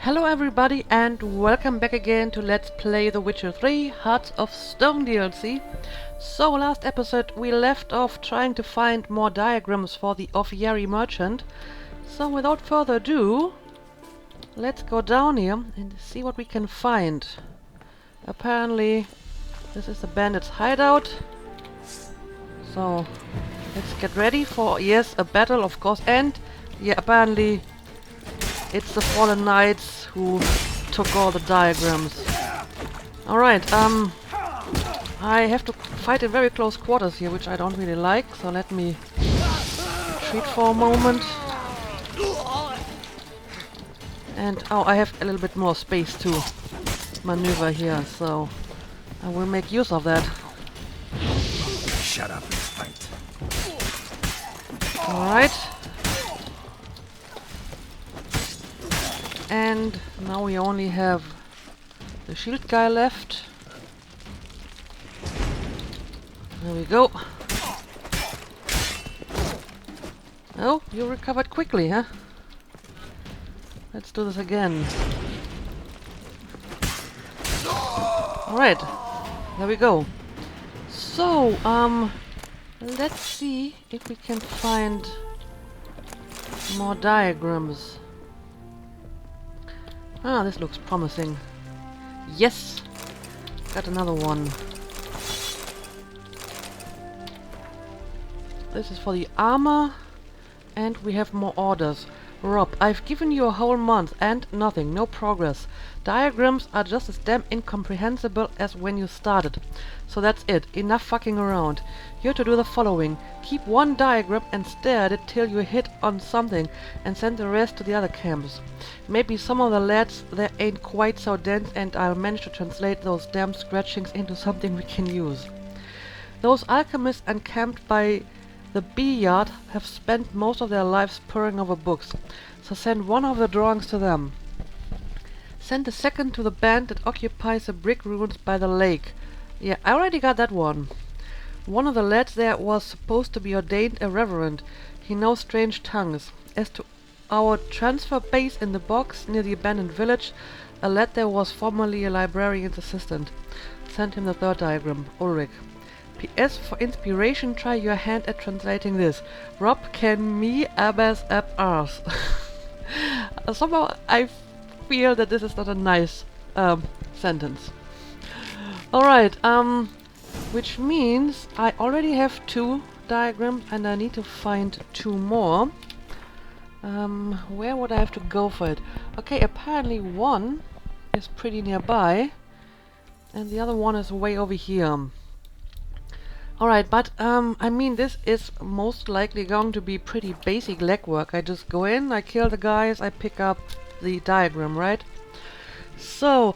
Hello everybody and welcome back again to Let's Play The Witcher 3 Hearts of Stone DLC. So last episode we left off trying to find more diagrams for the Offiary merchant. So without further ado, let's go down here and see what we can find. Apparently this is the bandits' hideout. So let's get ready for, yes, a battle of course, and yeah, apparently it's the fallen knights who took all the diagrams. Alright, I have to fight in very close quarters here, which I don't really like, so let me retreat for a moment. And, oh, I have a little bit more space to maneuver here, so I will make use of that. Shut up and fight. Alright. And now we only have the shield guy left. There we go. Oh, you recovered quickly, huh? Let's do this again. Alright, there we go. So, let's see if we can find more diagrams. Ah, this looks promising. Yes! Got another one. This is for the armor. And we have more orders. Rob, I've given you a whole month and nothing, no progress. Diagrams are just as damn incomprehensible as when you started. So that's it, enough fucking around. You're to do the following. Keep one diagram and stare at it till you hit on something and send the rest to the other camps. Maybe some of the lads there ain't quite so dense and I'll manage to translate those damn scratchings into something we can use. Those alchemists encamped by the bee yard have spent most of their lives poring over books, so send one of the drawings to them. Send the second to the band that occupies the brick ruins by the lake. Yeah, I already got that one. One of the lads there was supposed to be ordained a reverend. He knows strange tongues. As to our transfer base in the box near the abandoned village, a lad there was formerly a librarian's assistant. Send him the third diagram, Ulrich. P.S. For inspiration, try your hand at translating this. Rob can me abas ab ars. Somehow I feel that this is not a nice sentence. Alright, which means I already have 2 diagrams and I need to find 2 more. Where would I have to go for it? Okay, apparently one is pretty nearby and the other one is way over here. Alright, but I mean, this is most likely going to be pretty basic legwork. I just go in, I kill the guys, I pick up the diagram, right? So,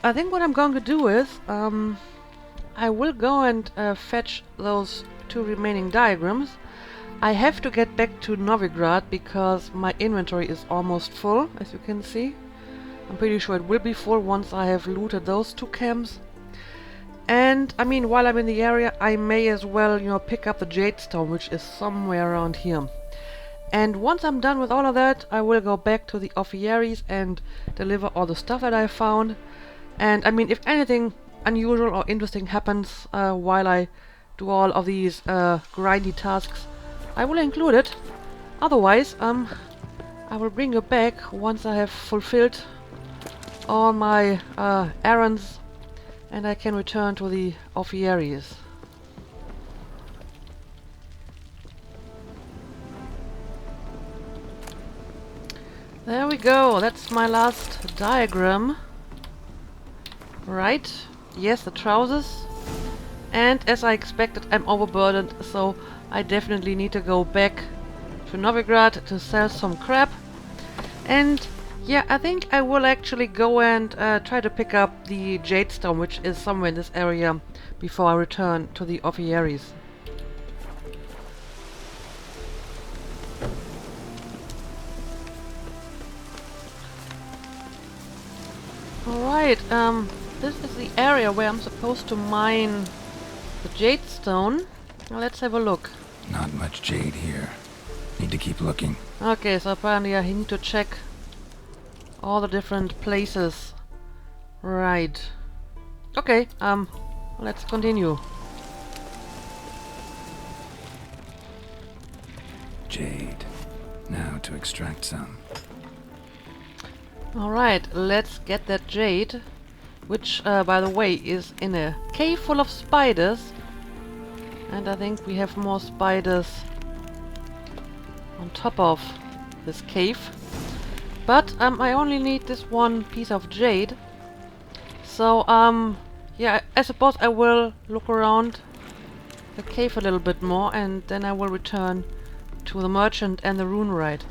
I think what I'm going to do is, I will go and fetch those 2 remaining diagrams. I have to get back to Novigrad because my inventory is almost full, as you can see. I'm pretty sure it will be full once I have looted those 2 camps. And, I mean, while I'm in the area, I may as well, you know, pick up the jade stone, which is somewhere around here. And once I'm done with all of that, I will go back to the Offiaries and deliver all the stuff that I found. And, I mean, if anything unusual or interesting happens while I do all of these grindy tasks, I will include it. Otherwise, I will bring you back once I have fulfilled all my errands and I can return to the Offiaries. There we go, that's my last diagram. Right, yes, the trousers. And as I expected, I'm overburdened, so I definitely need to go back to Novigrad to sell some crap. And yeah, I think I will actually go and try to pick up the jade stone, which is somewhere in this area, before I return to the Offiaries. Alright, this is the area where I'm supposed to mine the jade stone. Now let's have a look. Not much jade here. Need to keep looking. Okay, so apparently I need to check all the different places. Right. Okay, let's continue. Jade. Now to extract some. Alright, let's get that jade, which, by the way, is in a cave full of spiders. And I think we have more spiders on top of this cave. But, I only need this one piece of jade. So, yeah, I suppose I will look around the cave a little bit more, and then I will return to the merchant and the Runewright.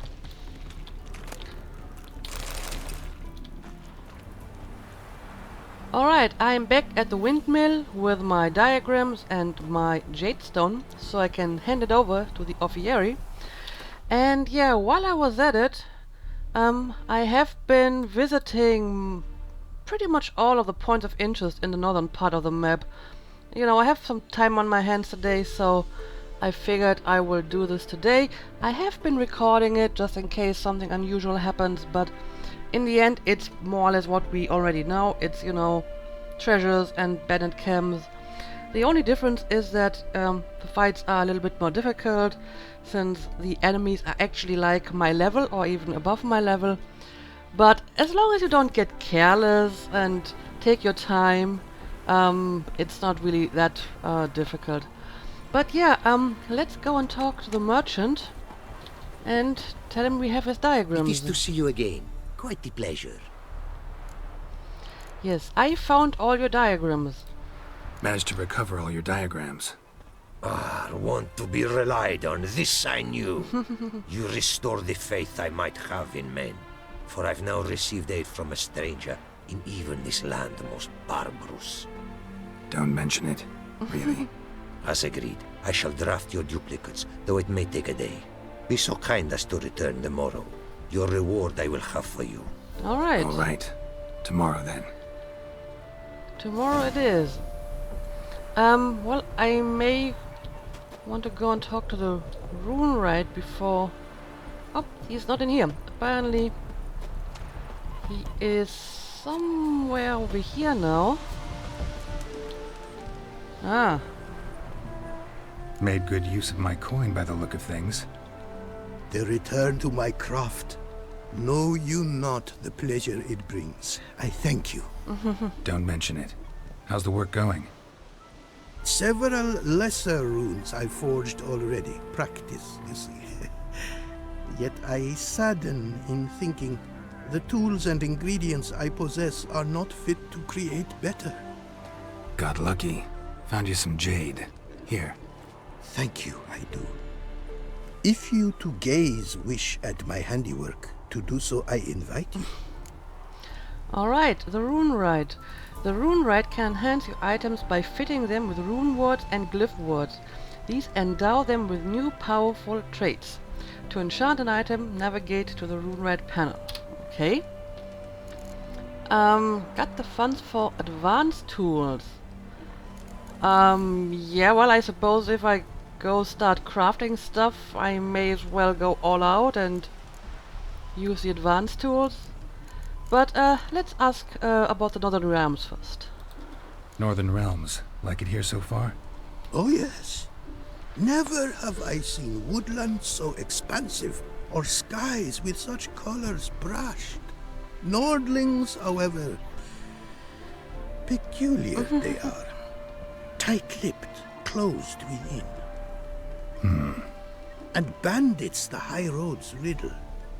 Alright, I'm back at the windmill with my diagrams and my jade stone, so I can hand it over to the Offieri. And yeah, while I was at it, I have been visiting pretty much all of the points of interest in the northern part of the map. You know, I have some time on my hands today, so I figured I will do this today. I have been recording it just in case something unusual happens, but in the end it's more or less what we already know. It's, you know, treasures and bandit camps. The only difference is that the fights are a little bit more difficult, since the enemies are actually like my level or even above my level. But as long as you don't get careless and take your time, it's not really that difficult. But yeah, let's go and talk to the merchant and tell him we have his diagrams. It is to see you again. Quite the pleasure. Yes, I found all your diagrams. Managed to recover all your diagrams. Want to be relied on, this I knew. You restore the faith I might have in men, for I've now received aid from a stranger in even this land most barbarous. Don't mention it. Really. As agreed, I shall draft your duplicates, though it may take a day. Be so kind as to return tomorrow. Your reward I will have for you. Alright. Alright. Tomorrow then. Tomorrow it is. Well, I may want to go and talk to the Runewright before... Oh, he's not in here. Apparently, he is somewhere over here now. Ah. Made good use of my coin by the look of things. The return to my craft. Know you not the pleasure it brings. I thank you. Don't mention it. How's the work going? Several lesser runes I forged already. Practice, you see. Yet I sadden in thinking the tools and ingredients I possess are not fit to create better. Got lucky. Found you some jade. Here. Thank you, I do. If you to gaze wish at my handiwork, to do so I invite you. Alright, the Runewright. The Runewright can enhance your items by fitting them with rune words and glyph words. These endow them with new powerful traits. To enchant an item, navigate to the Runewright panel. Okay. Got the funds for advanced tools. Yeah, well, I suppose if I go start crafting stuff, I may as well go all out and use the advanced tools. But let's ask about the Northern Realms first. Northern Realms. Like it here so far? Oh yes. Never have I seen woodlands so expansive, or skies with such colors brushed. Nordlings, however, peculiar they are. Tight-lipped, closed within. And bandits the high roads riddle.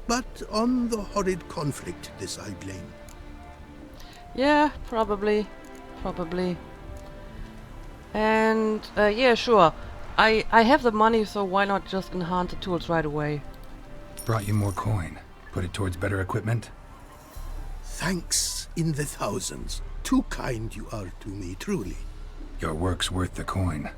But on the horrid conflict this I blame. Yeah, probably. Probably. And, yeah, sure. I have the money, so why not just enhance the tools right away? Brought you more coin. Put it towards better equipment? Thanks in the thousands. Too kind you are to me, truly. Your work's worth the coin.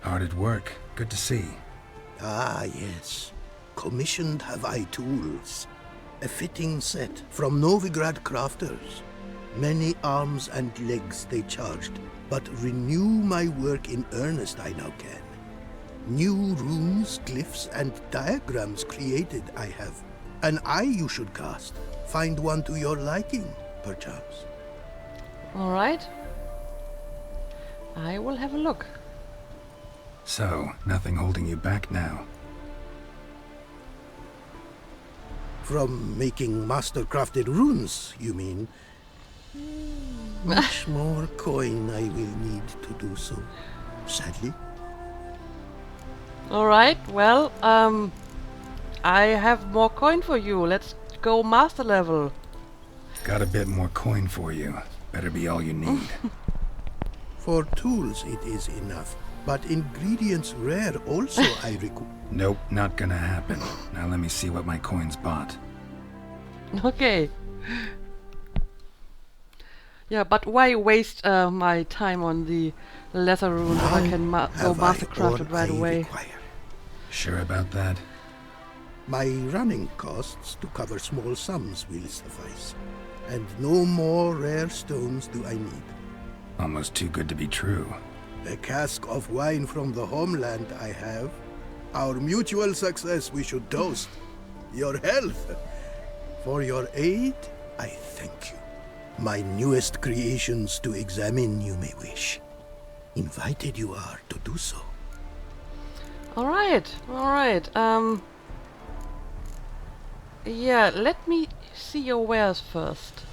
Hard at work. Good to see. Ah, yes. Commissioned have I tools. A fitting set from Novigrad crafters. Many arms and legs they charged, but renew my work in earnest I now can. New runes, glyphs, and diagrams created I have. An eye you should cast. Find one to your liking, perchance. Alright. I will have a look. So, nothing holding you back now. From making master-crafted runes, you mean? Much more coin I will need to do so, sadly. Alright, well, I have more coin for you. Let's go master level. Got a bit more coin for you. Better be all you need. For tools it is enough, but ingredients rare also I require. Nope, not gonna happen. Now let me see what my coin's bought. Okay. Yeah, but why waste my time on the leather rune if I can go mastercraft it right away? Sure about that? My running costs to cover small sums will suffice, and no more rare stones do I need. Almost too good to be true. A cask of wine from the homeland I have. Our mutual success we should toast. Your health. For your aid, I thank you. My newest creations to examine you may wish. Invited you are to do so. Alright, alright. Yeah, let me see your wares first.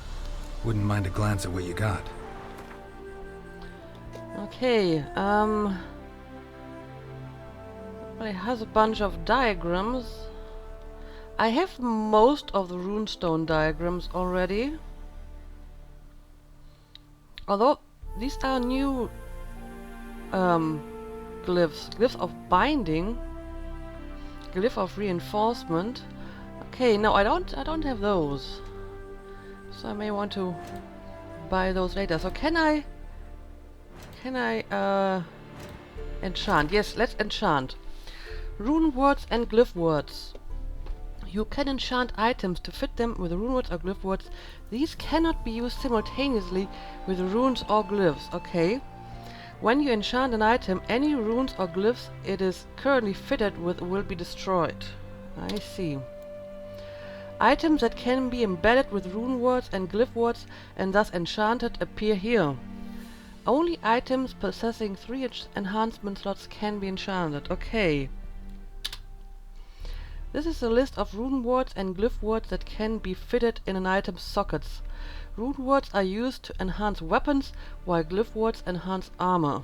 Wouldn't mind a glance at what you got. Okay, well, it has a bunch of diagrams. I have most of the runestone diagrams already. Although, these are new glyphs. Glyphs of binding. Glyph of reinforcement. Okay, no, I don't have those. So I may want to buy those later. So can I enchant? Yes, let's enchant. Rune words and glyph words. You can enchant items to fit them with rune words or glyph words. These cannot be used simultaneously with runes or glyphs. Okay. When you enchant an item, any runes or glyphs it is currently fitted with will be destroyed. I see. Items that can be embedded with rune words and glyph words and thus enchanted appear here. Only items possessing 3 enhancement slots can be enchanted. Okay. This is a list of rune words and glyph words that can be fitted in an item's sockets. Rune words are used to enhance weapons, while glyph words enhance armor.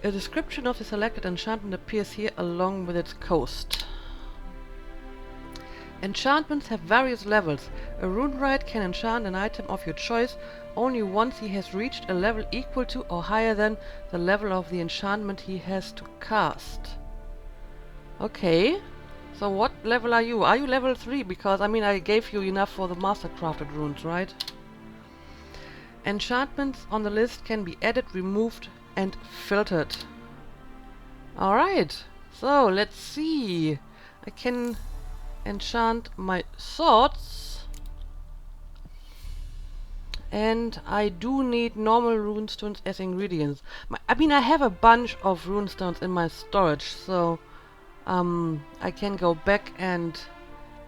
A description of the selected enchantment appears here along with its cost. Enchantments have various levels. A Runewright can enchant an item of your choice only once he has reached a level equal to or higher than the level of the enchantment he has to cast. Okay, so what level are you? Are you level 3? Because, I mean, I gave you enough for the mastercrafted runes, right? Enchantments on the list can be added, removed, and filtered. Alright, so let's see. I can enchant my swords. And I do need normal runestones as ingredients. I mean, I have a bunch of runestones in my storage, so I can go back and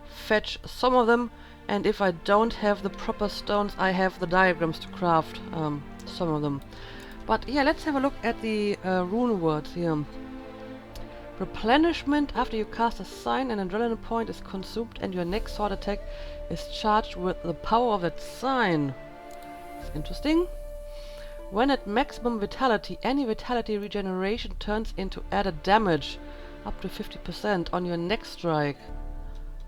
fetch some of them, and if I don't have the proper stones, I have the diagrams to craft some of them. But yeah, let's have a look at the rune words here. Replenishment: after you cast a sign, an adrenaline point is consumed and your next sword attack is charged with the power of that sign. It's interesting. When at maximum vitality, any vitality regeneration turns into added damage up to 50% on your next strike.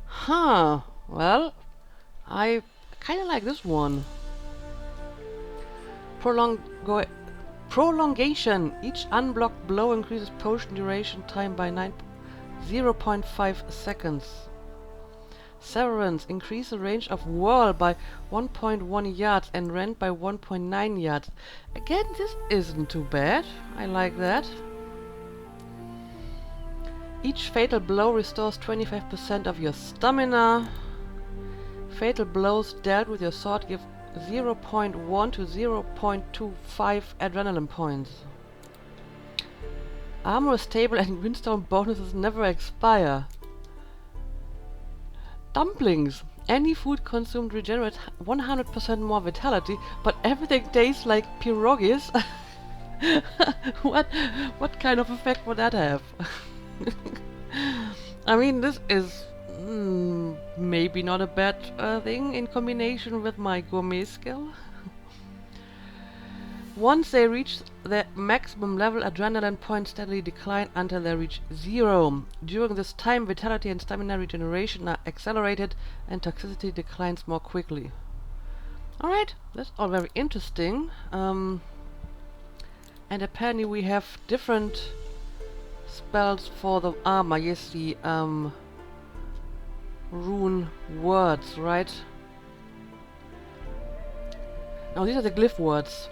Huh, well, I kinda like this one. Prolongation. Each unblocked blow increases potion duration time by 0.5 seconds. Severance. Increase the range of whirl by 1.1 yards and rend by 1.9 yards. Again, this isn't too bad. I like that. Each fatal blow restores 25% of your stamina. Fatal blows dealt with your sword give 0.1 to 0.25 adrenaline points. Armor is stable and greenstone bonuses never expire. Dumplings. Any food consumed regenerates 100% more vitality, but everything tastes like pierogies. What kind of effect would that have? I mean, this is maybe not a bad thing in combination with my gourmet skill. Once they reach their maximum level, adrenaline points steadily decline until they reach 0. During this time, vitality and stamina regeneration are accelerated and toxicity declines more quickly. Alright, that's all very interesting. And apparently we have different spells for the armor. Yes, the rune words, right? Now these are the glyph words.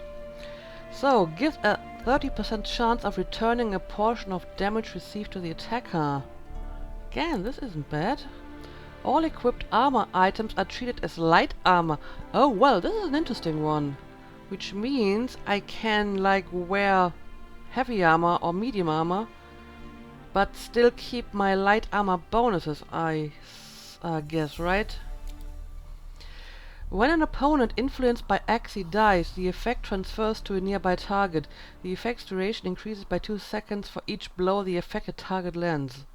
So, gives a 30% chance of returning a portion of damage received to the attacker. Again, this isn't bad. All equipped armor items are treated as light armor. Oh well, this is an interesting one. Which means I can like wear heavy armor or medium armor, but still keep my light armor bonuses, I guess, right? When an opponent influenced by Axii dies, the effect transfers to a nearby target. The effect's duration increases by 2 seconds for each blow the affected target lands.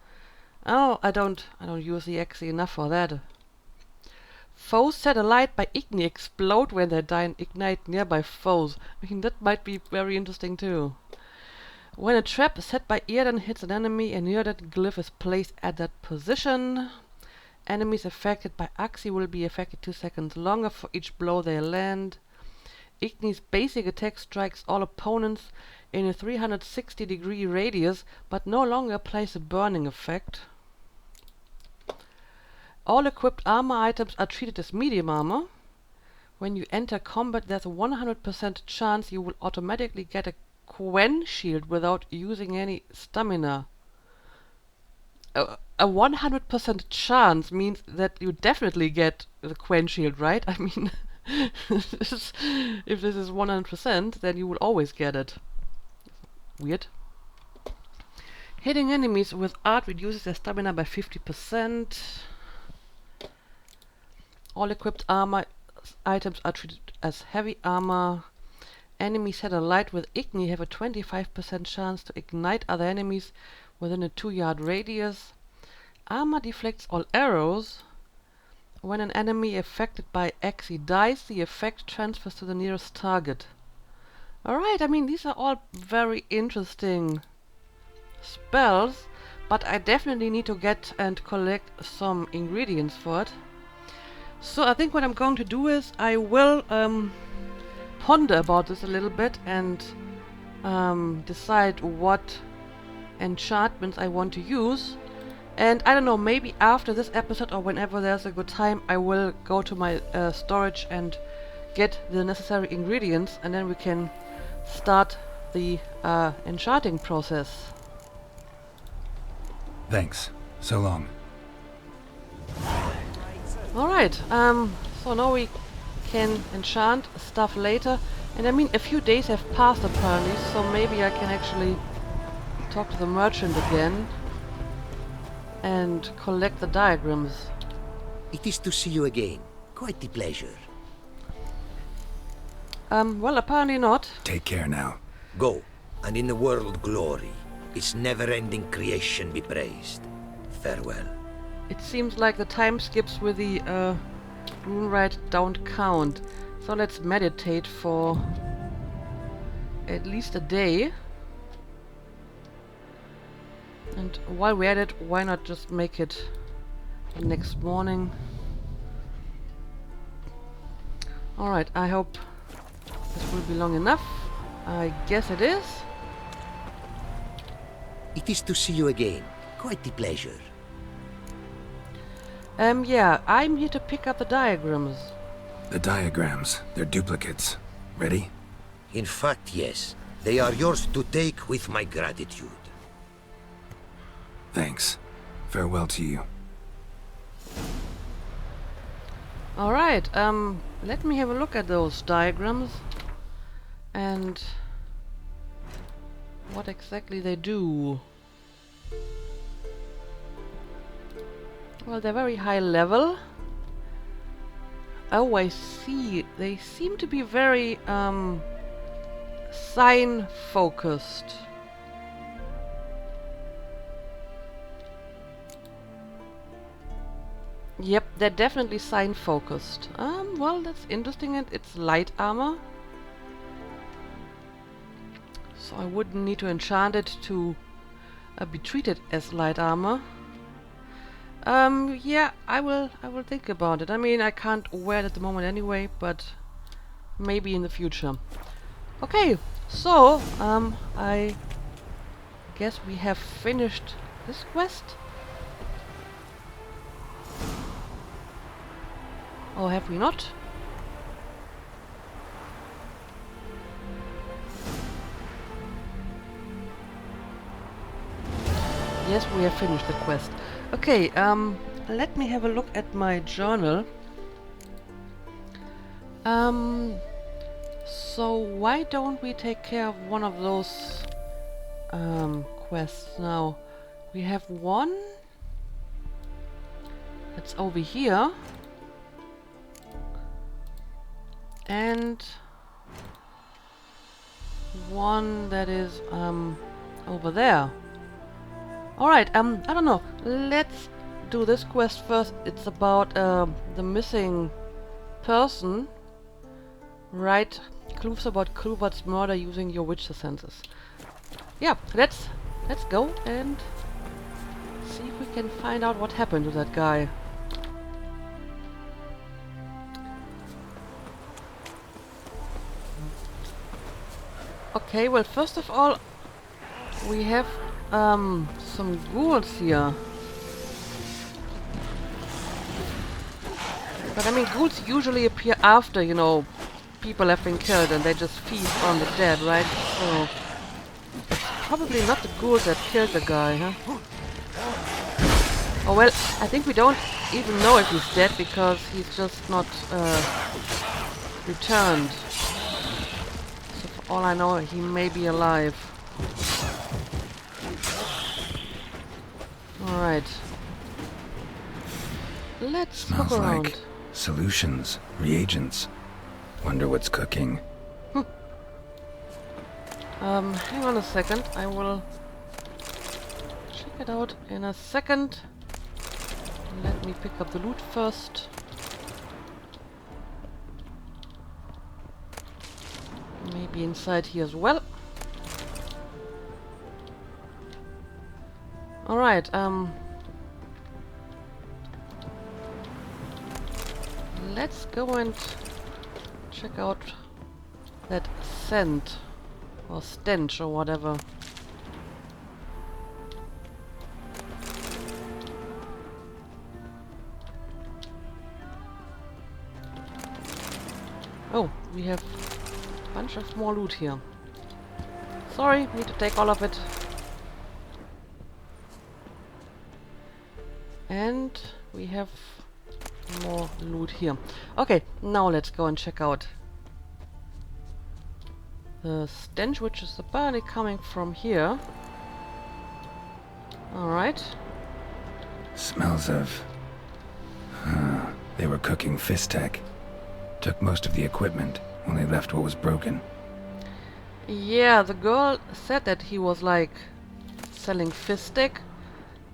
Oh, I don't use the Axii enough for that. Foes set alight by Igni explode when they die and ignite nearby foes. I mean, that might be very interesting too. When a trap set by Earden hits an enemy, an Earden glyph is placed at that position. Enemies affected by Axii will be affected 2 seconds longer for each blow they land. Igni's basic attack strikes all opponents in a 360-degree radius, but no longer applies a burning effect. All equipped armor items are treated as medium armor. When you enter combat, there's a 100% chance you will automatically get a Gwent shield without using any stamina. A 100% chance means that you definitely get the Gwent shield, right? I mean, if this is 100%, then you will always get it. Weird. Hitting enemies with art reduces their stamina by 50%. All equipped armor items are treated as heavy armor. Enemies set alight with Igni have a 25% chance to ignite other enemies within a 2-yard radius. Armor deflects all arrows. When an enemy affected by Axii dies, the effect transfers to the nearest target. Alright, I mean, these are all very interesting spells, but I definitely need to get and collect some ingredients for it. So I think what I'm going to do is I will ponder about this a little bit and decide what enchantments I want to use. And I don't know, maybe after this episode or whenever there's a good time, I will go to my storage and get the necessary ingredients, and then we can start the enchanting process. Thanks. So long. Alright, so now we can enchant stuff later. And I mean, a few days have passed apparently, so maybe I can actually talk to the merchant again and collect the diagrams. It is to see you again. Quite the pleasure. Well, apparently not. Take care now. Go, and in the world glory, its never-ending creation be praised. Farewell. It seems like the time skips with the Runewright don't count. So let's meditate for at least a day. And while we're at it, why not just make it the next morning? Alright, I hope this will be long enough. I guess it is. It is to see you again. Quite the pleasure. Yeah, I'm here to pick up the diagrams. The diagrams, they're duplicates. Ready? In fact, yes. They are yours to take with my gratitude. Thanks. Farewell to you. Alright, let me have a look at those diagrams and what exactly they do. Well, they're very high level. Oh, I see. They seem to be very sign focused. Yep, they're definitely sign focused. Well, that's interesting, and it's light armor. So I wouldn't need to enchant it to be treated as light armor. Yeah, I will think about it. I mean, I can't wear it at the moment anyway, but maybe in the future. Okay, so I guess we have finished this quest. Or have we not? Yes, we have finished the quest. Okay, let me have a look at my journal. So why don't we take care of one of those quests now? We have one that's over here. And one that is over there. Alright, I don't know. Let's do this quest first. It's about the missing person. Right, clues about Klubert's murder using your witcher senses. Yeah, let's go and see if we can find out what happened to that guy. Okay, well, first of all, we have some ghouls here. But I mean, ghouls usually appear after, you know, people have been killed and they just feast on the dead, right? So it's probably not the ghouls that killed the guy, huh? Oh well, I think we don't even know if he's dead because he's just not returned. So for all I know, he may be alive. Alright. Let's look Smells around. like solutions, reagents. Wonder what's cooking. Hang on a second. I will check it out in a second. Let me pick up the loot first. Maybe inside here as well. Alright, let's go and check out that scent or stench or whatever. Oh, we have a bunch of more loot here. Sorry, need to take all of it. And we have more loot here. Okay, now let's go and check out the stench, which is apparently coming from here. Alright. Smells of... they were cooking Fistek. Took most of the equipment, only left what was broken. Yeah, the girl said that he was like selling Fistek.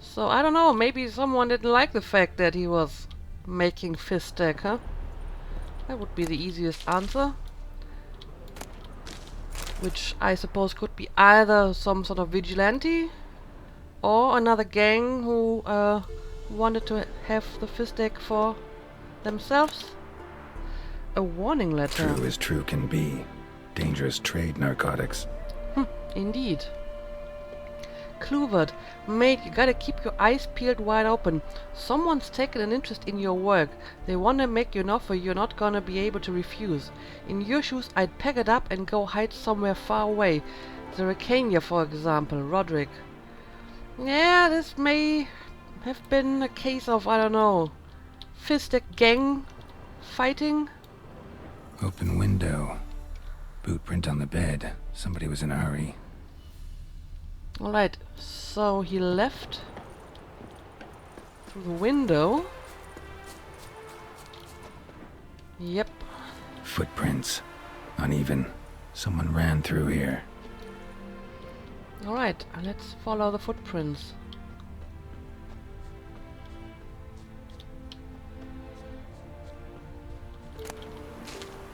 So I don't know, maybe someone didn't like the fact that he was making Fistek, huh? That would be the easiest answer. Which I suppose could be either some sort of vigilante or another gang who wanted to have the Fistek for themselves. A warning letter. True as true can be. Dangerous trade, narcotics. Indeed. Kluwert, mate, you gotta keep your eyes peeled wide open. Someone's taken an interest in your work. They wanna make you an offer you're not gonna be able to refuse. In your shoes, I'd pack it up and go hide somewhere far away. The Ricania, for example, Roderick. Yeah, this may have been a case of, I don't know, Fistek gang fighting? Open window. Boot print on the bed. Somebody was in a hurry. Alright, so he left through the window. Yep. Footprints. Uneven. Someone ran through here. Alright, let's follow the footprints.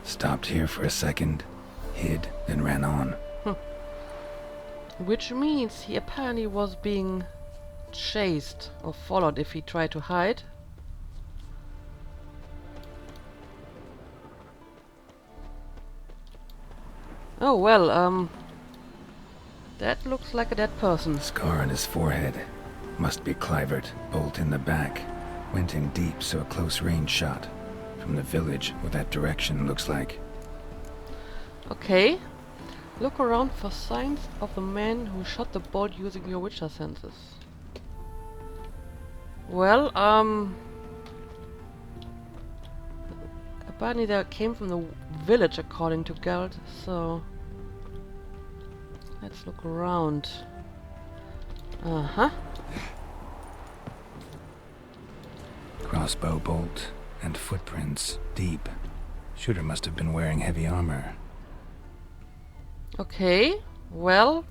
Stopped here for a second, hid, then ran on. Which means he apparently was being chased or followed if he tried to hide. Oh well, that looks like a dead person. Scar on his forehead. Must be Clivert. Bolt in the back. Went in deep, so a close range shot. From the village, or that direction, looks like. Okay. Look around for signs of the man who shot the bolt using your Witcher senses. Well, apparently they came from the village according to Geld, so let's look around. Uh-huh. Crossbow bolt and footprints deep. Shooter must have been wearing heavy armor. Okay, well,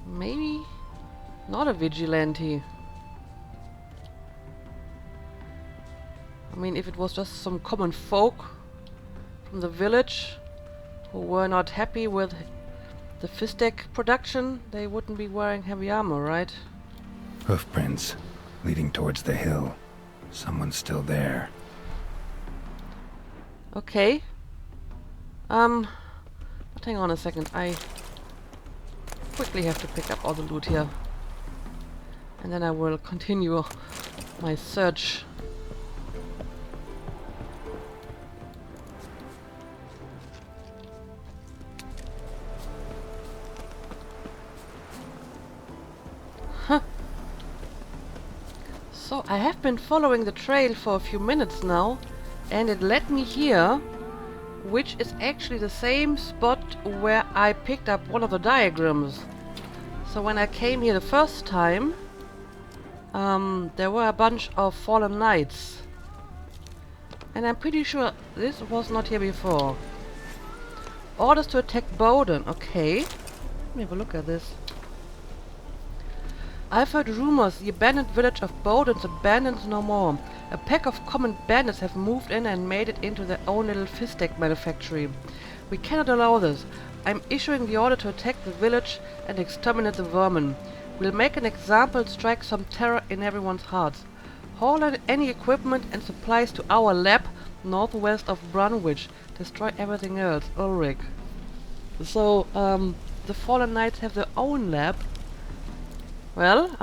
maybe not a vigilante. I mean, if it was just some common folk from the village who were not happy with the Fistek production, they wouldn't be wearing heavy armor, right? Hoofprints leading towards the hill. Someone's still there. Okay. But hang on a second, I quickly have to pick up all the loot here. And then I will continue my search. Huh. So I have been following the trail for a few minutes now, and it led me here, which is actually the same spot where I picked up one of the diagrams. So when I came here the first time, there were a bunch of fallen knights. And I'm pretty sure this was not here before. Orders to attack Bowden. Okay. Let me have a look at this. I've heard rumors the abandoned village of Bowden's abandoned no more. A pack of common bandits have moved in and made it into their own little Fistek manufactory. We cannot allow this. I'm issuing the order to attack the village and exterminate the vermin. We'll make an example and strike some terror in everyone's hearts. Haul any equipment and supplies to our lab northwest of Runewright. Destroy everything else. Ulrich. So, the Fallen Knights have their own lab. Well,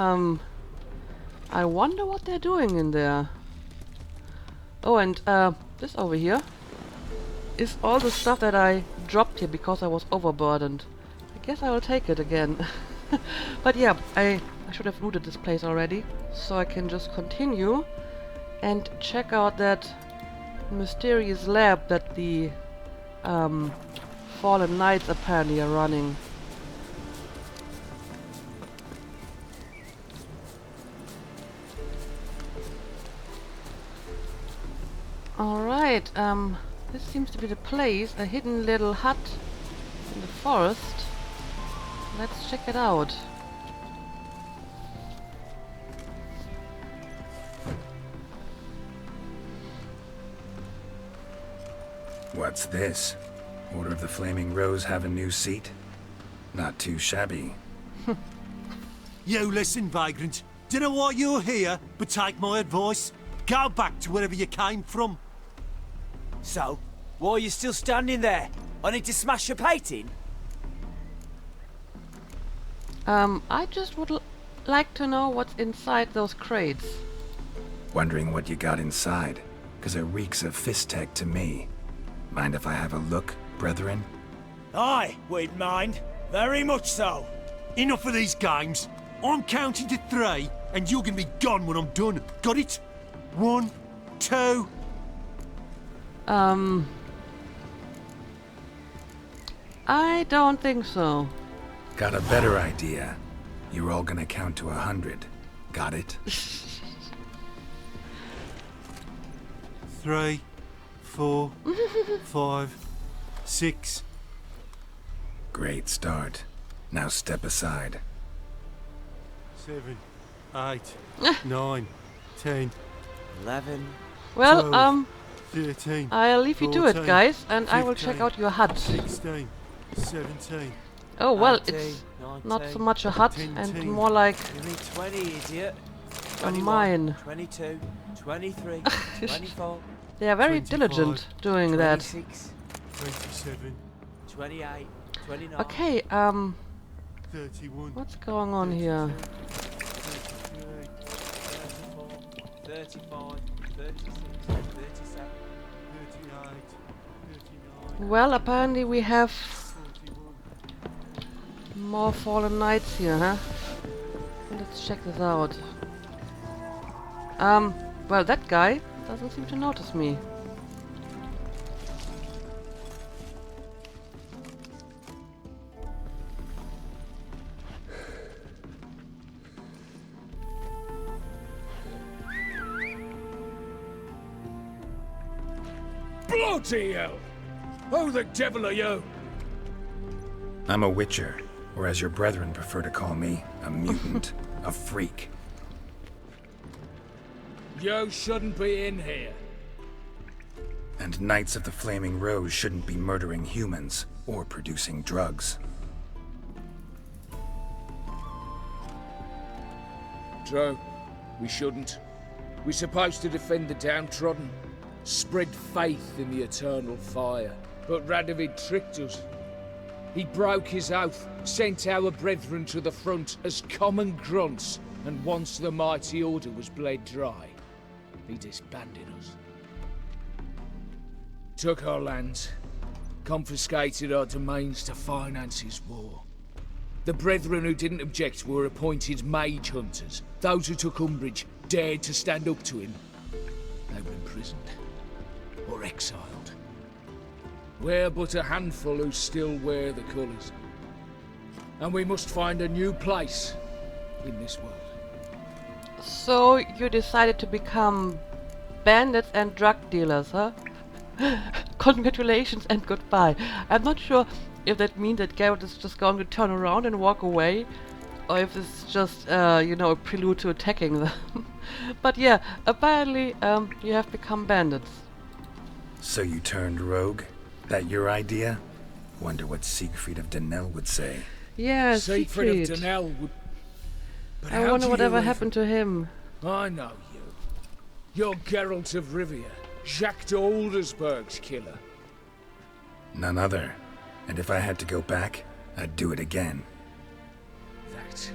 I wonder what they're doing in there. Oh, and this over here is all the stuff that I dropped here because I was overburdened. I guess I will take it again. But yeah, I should have looted this place already, so I can just continue and check out that mysterious lab that the Fallen Knights apparently are running. Alright, this seems to be the place, a hidden little hut in the forest. Let's check it out. What's this? Order of the Flaming Rose have a new seat? Not too shabby. You listen, vagrant. Dunno why you're here, but take my advice. Go back to wherever you came from. So, why are you still standing there? I need to smash your painting? I just would like to know what's inside those crates. Wondering what you got inside? 'Cause it reeks of Fistek to me. Mind if I have a look, brethren? Aye, wouldn't mind. Very much so. Enough of these games. I'm counting to 3, and you're gonna be gone when I'm done. Got it? 1, 2... I don't think so. Got a better idea. You're all gonna count to 100. Got it? 3, 4, 5, 6. Great start. Now step aside. 7, 8, 9, 10, 11. Well, 12, 13, I'll leave you to it, 14, guys, and I will check 15, out your hut. 16, 17. Oh, well, 18, it's 19, not so much a hut and 17. more like You mean 20, idiot. a 21, mine. 22, 23, 24, They are very 25, diligent doing that. 26, 27, 28, 29. Okay, 31, what's going on here? 33, 34, 35, 36, 37. 38, 39, Well, apparently we have 41. more fallen knights here, huh? Let's check this out. Well, that guy doesn't seem to notice me. Bloody hell! Who the devil are you? I'm a witcher, or as your brethren prefer to call me, a mutant, a freak. You shouldn't be in here. And Knights of the Flaming Rose shouldn't be murdering humans or producing drugs. True. We shouldn't. We're supposed to defend the downtrodden, spread faith in the eternal fire. But Radovid tricked us. He broke his oath, sent our brethren to the front as common grunts, and once the mighty order was bled dry, he disbanded us. Took our lands, confiscated our domains to finance his war. The brethren who didn't object were appointed mage hunters. Those who took umbrage dared to stand up to him. They were imprisoned or exiled. We're but a handful who still wear the colours. And we must find a new place in this world. So you decided to become bandits and drug dealers, huh? Congratulations and goodbye. I'm not sure if that means that Garrett is just going to turn around and walk away, or if it's just, you know, a prelude to attacking them. But yeah, apparently you have become bandits. So you turned rogue? That your idea? Wonder what Siegfried of Denel would say. Yeah, Siegfried Siegfried. of Denel would... But I how wonder do whatever you happened to him. I know you. You're Geralt of Rivia, Jacques de Aldersberg's killer. None other. And if I had to go back, I'd do it again. That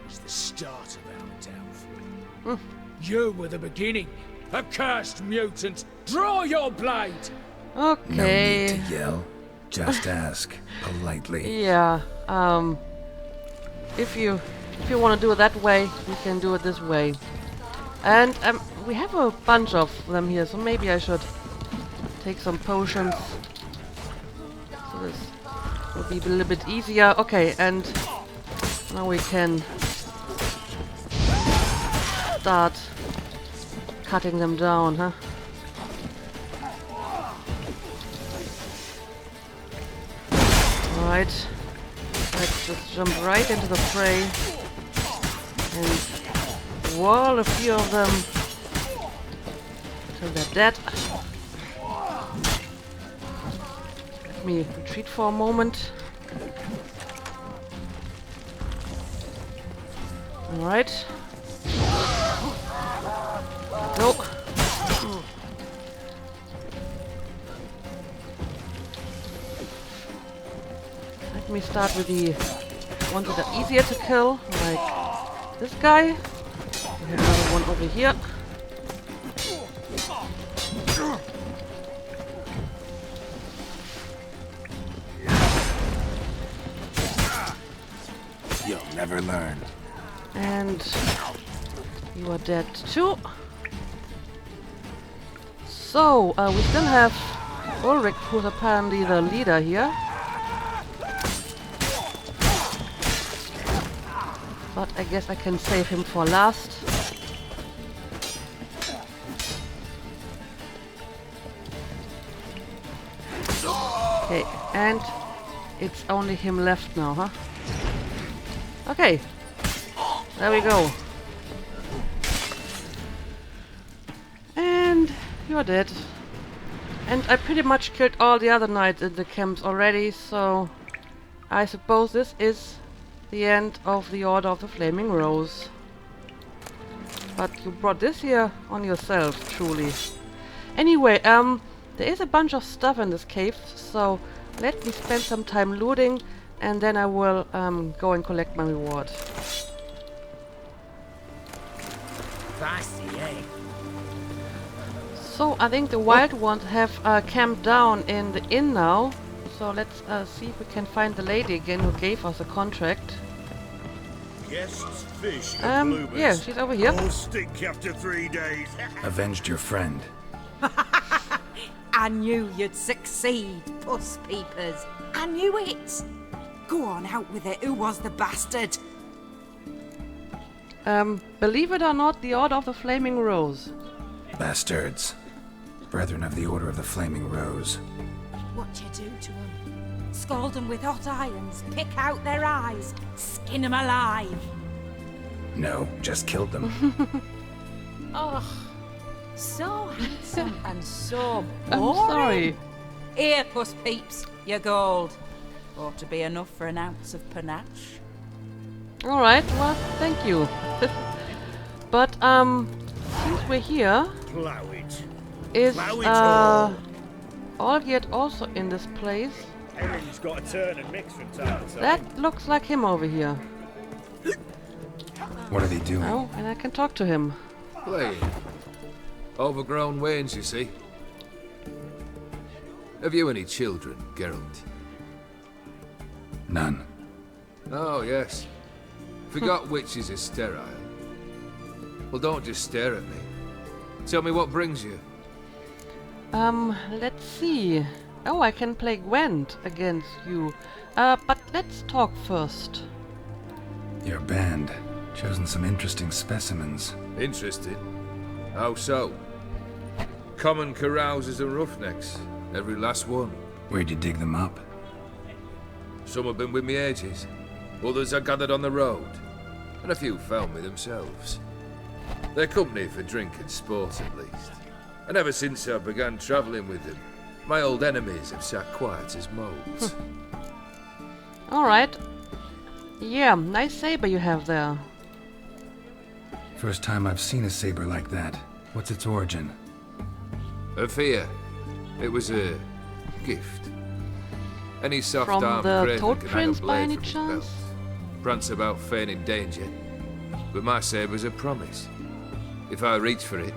was the start of our downfall. You were the beginning. A cursed mutant. Draw your blade! Okay. No need to yell. Just ask, politely. Yeah, if you want to do it that way, we can do it this way. And we have a bunch of them here, so maybe I should take some potions. So this will be a little bit easier. Okay, and now we can start cutting them down, huh? Alright, let's just jump right into the fray and wall a few of them till they're dead. Let me retreat for a moment. Alright. Go. Let me start with the ones that are easier to kill, like this guy. We have another one over here. You'll never learn. And you are dead too. So, we still have Ulrich, who's apparently the leader here. But I guess I can save him for last. Okay, and it's only him left now, huh? Okay, there we go. And you're dead. And I pretty much killed all the other knights in the camps already, so I suppose this is the end of the Order of the Flaming Rose. But you brought this here on yourself, truly. Anyway, there is a bunch of stuff in this cave, so let me spend some time looting, and then I will go and collect my reward. Fancy, eh? So I think the wild ones have camped down in the inn now. So let's see if we can find the lady again who gave us a contract. Guests, fish, and bluebirds. Yeah, she's over here. All stink after 3 days. Avenged your friend. I knew you'd succeed, puss peepers. I knew it. Go on, out with it. Who was the bastard? Believe it or not, the Order of the Flaming Rose. Bastards. Brethren of the Order of the Flaming Rose. What you do to them? Scald them with hot irons, pick out their eyes, skin them alive. No, just killed them. Oh, so handsome and so I'm boring. sorry. Here, puss peeps, your gold. Ought to be enough for an ounce of panache. Alright, well, thank you. But, since we're here, Plow it. is, Plow it all. Olgierd also in this place? Everything's got to turn and mix from time to time. That looks like him over here. What are they doing? Oh, and I can talk to him. Playing. Overgrown wains, you see. Have you any children, Geralt? None. Oh, yes. Forgot witches are sterile. Well, don't just stare at me. Tell me what brings you. Let's see. Oh, I can play Gwent against you. But let's talk first. Your band. Chosen some interesting specimens. Interested? How so? Common carousers and roughnecks. Every last one. Where'd you dig them up? Some have been with me ages. Others I gathered on the road. And a few found me themselves. They're company for drink and sport, at least. And ever since I began travelling with them, my old enemies have sat quiet as moles. Alright. Yeah, nice saber you have there. First time I've seen a saber like that. What's its origin? A fear. It was a gift. Any From soft-armed the craven Toad can hang a Prince by blade any from his chance? belt. Prance about feigning danger. But my saber's a promise. If I reach for it,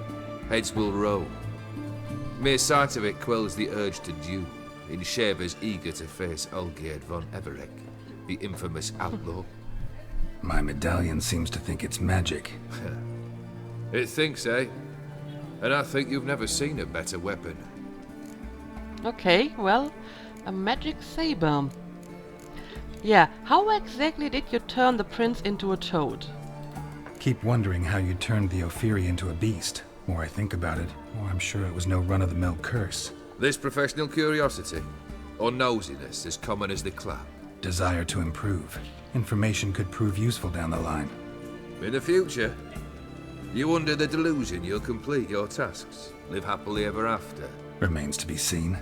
heads will roll. Mere sight of it quells the urge to duel in shavers eager to face Olgierd von Everec, the infamous outlaw. My medallion seems to think it's magic. It thinks, eh? And I think you've never seen a better weapon. Okay, well, a magic saber. Yeah, how exactly did you turn the prince into a toad? Keep wondering how you turned the Ophiri into a beast. More I think about it, more I'm sure it was no run-of-the-mill curse. This professional curiosity, or nosiness as common as the clap. Desire to improve. Information could prove useful down the line. In the future, you under the delusion you'll complete your tasks, live happily ever after. Remains to be seen.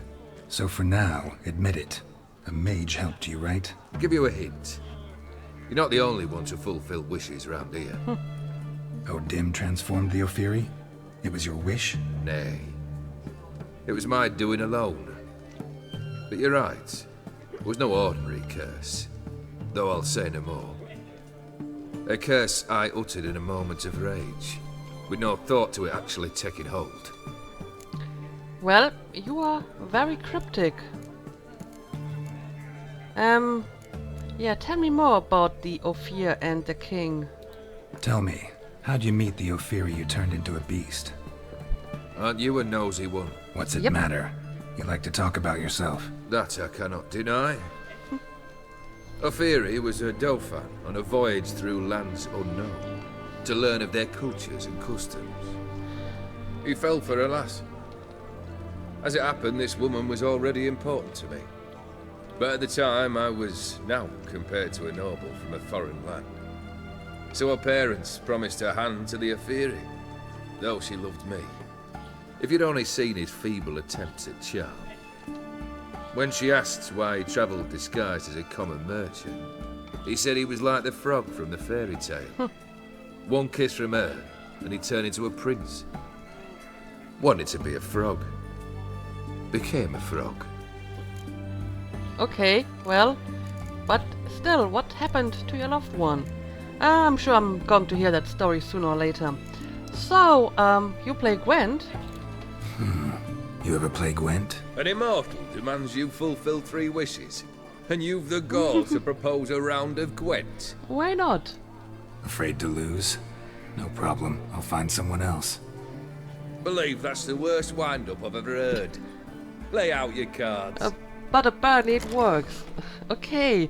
So for now, admit it. A mage helped you, right? I'll give you a hint. You're not the only one to fulfill wishes round here. Odim transformed the Ophiri? It was your wish? Nay. It was my doing alone. But you're right. It was no ordinary curse. Though I'll say no more. A curse I uttered in a moment of rage, with no thought to it actually taking hold. Well, you are very cryptic. Yeah, tell me more about the Ophir and the king. Tell me, how'd you meet the Ophiri you turned into a beast? Aren't you a nosy one? What's it Yep. matter? You like to talk about yourself? That I cannot deny. Ophiri was a Dauphin on a voyage through lands unknown, to learn of their cultures and customs. He fell for a lass. As it happened, this woman was already important to me. But at the time, I was now compared to a noble from a foreign land. So her parents promised her hand to the Ophiri, though she loved me. If you'd only seen his feeble attempts at charm. When she asked why he travelled disguised as a common merchant, he said he was like the frog from the fairy tale. One kiss from her, and he turned into a prince. Wanted to be a frog. Became a frog. Okay, well, but still, what happened to your loved one? I'm sure I'm going to hear that story sooner or later. So, you play Gwent? You ever play Gwent? An immortal demands you fulfill 3 wishes, and you've the gall to propose a round of Gwent. Why not? Afraid to lose? No problem, I'll find someone else. Believe that's the worst wind-up I've ever heard. Lay out your cards. But apparently it works. Okay,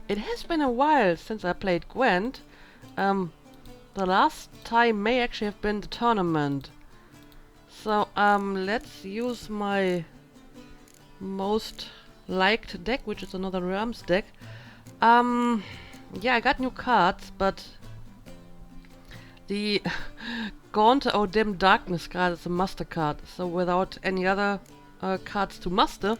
it has been a while since I played Gwent. The last time may actually have been the tournament. So, let's use my most liked deck, which is another Realms deck. Yeah, I got new cards, but the Gaunt or Dim Darkness card is a muster card. So without any other cards to muster,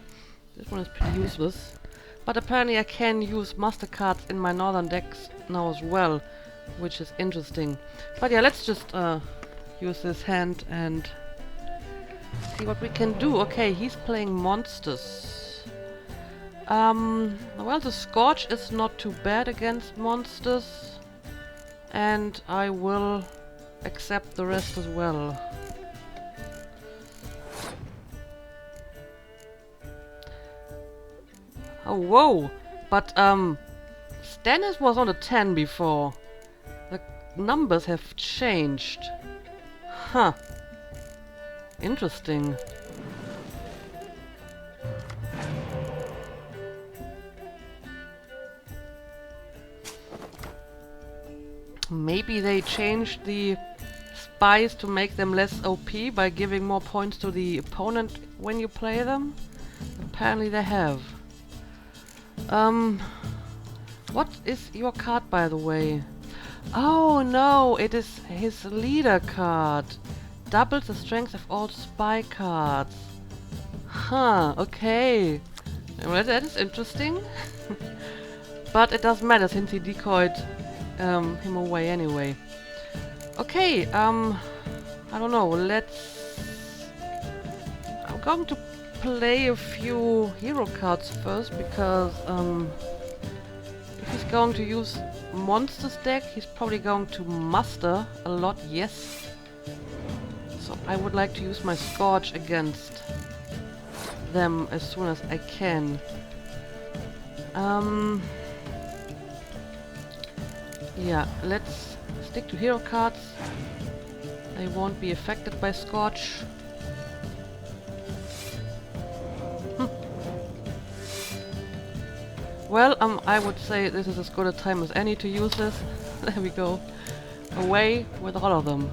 this one is pretty useless. But apparently I can use muster cards in my northern decks now as well, which is interesting. But yeah, let's just use this hand and see what we can do. Okay, he's playing monsters. Well, the Scorch is not too bad against monsters, and I will accept the rest as well. Oh, whoa! But, Stannis was on a 10 before. The numbers have changed. Huh. Interesting. Maybe they changed the spies to make them less OP by giving more points to the opponent when you play them? Apparently they have. What is your card, by the way? Oh no, it is his leader card. Doubles the strength of all spy cards. Huh, okay. Well, that is interesting. But it doesn't matter since he decoyed him away anyway. Okay, I don't know, I'm going to play a few hero cards first, because if he's going to use monsters deck, he's probably going to muster a lot, yes. So I would like to use my Scorch against them as soon as I can. Yeah, let's stick to hero cards. They won't be affected by Scorch. Well, I would say this is as good a time as any to use this. There we go. Away with all of them.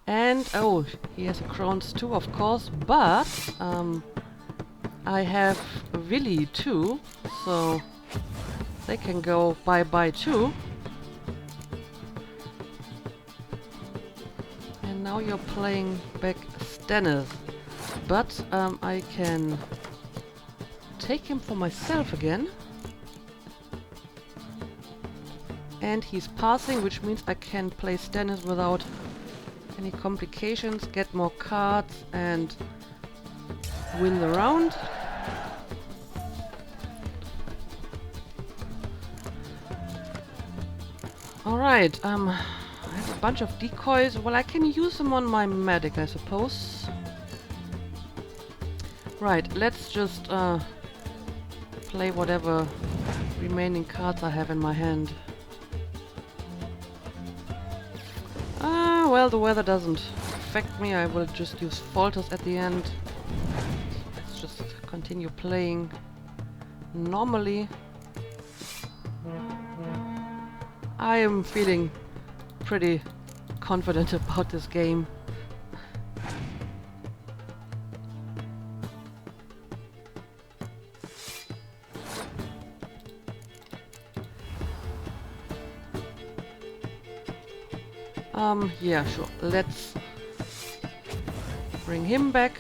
And, oh, he has a Crohn's too, of course, but I have Willy too, so they can go bye-bye too. And now you're playing back Stannis, but I can take him for myself again. And he's passing, which means I can play Stannis without any complications, get more cards, and win the round. Alright, I have a bunch of decoys. Well, I can use them on my medic, I suppose. Right, let's just play whatever remaining cards I have in my hand. Well, the weather doesn't affect me. I will just use falters at the end. Let's just continue playing normally. I am feeling pretty confident about this game. Yeah, sure. Let's bring him back.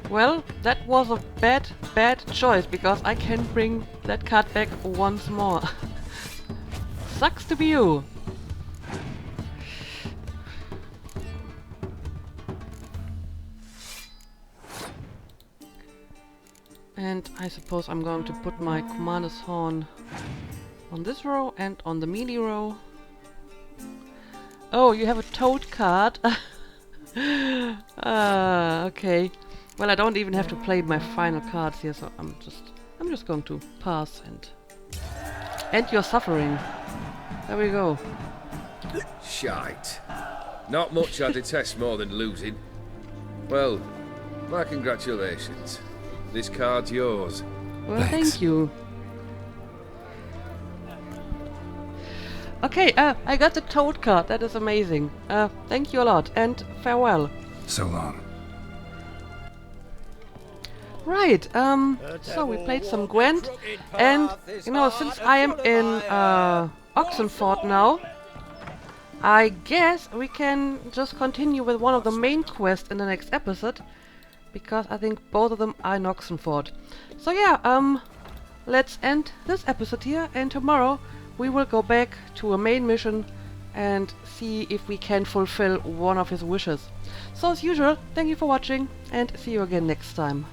Well, that was a bad choice, because I can bring that card back once more. Sucks to be you. And I suppose I'm going to put my Commander's Horn on this row and on the melee row. Oh, you have a toad card. Okay. Well, I don't even have to play my final cards here, so I'm just going to pass and end your suffering. There we go. Shite. Not much I detest more than losing. Well, my congratulations. This card's yours. Well, Thanks. thank you. Okay, I got the toad card. That is amazing. Thank you a lot, and farewell. So long. Right, so we played some Gwent, and, you know, since I am in Oxenford now, I guess we can just continue with one of the main quests in the next episode, because I think both of them are in Oxenford. So yeah, let's end this episode here, and tomorrow we will go back to a main mission and see if we can fulfill one of his wishes. So as usual, thank you for watching, and see you again next time.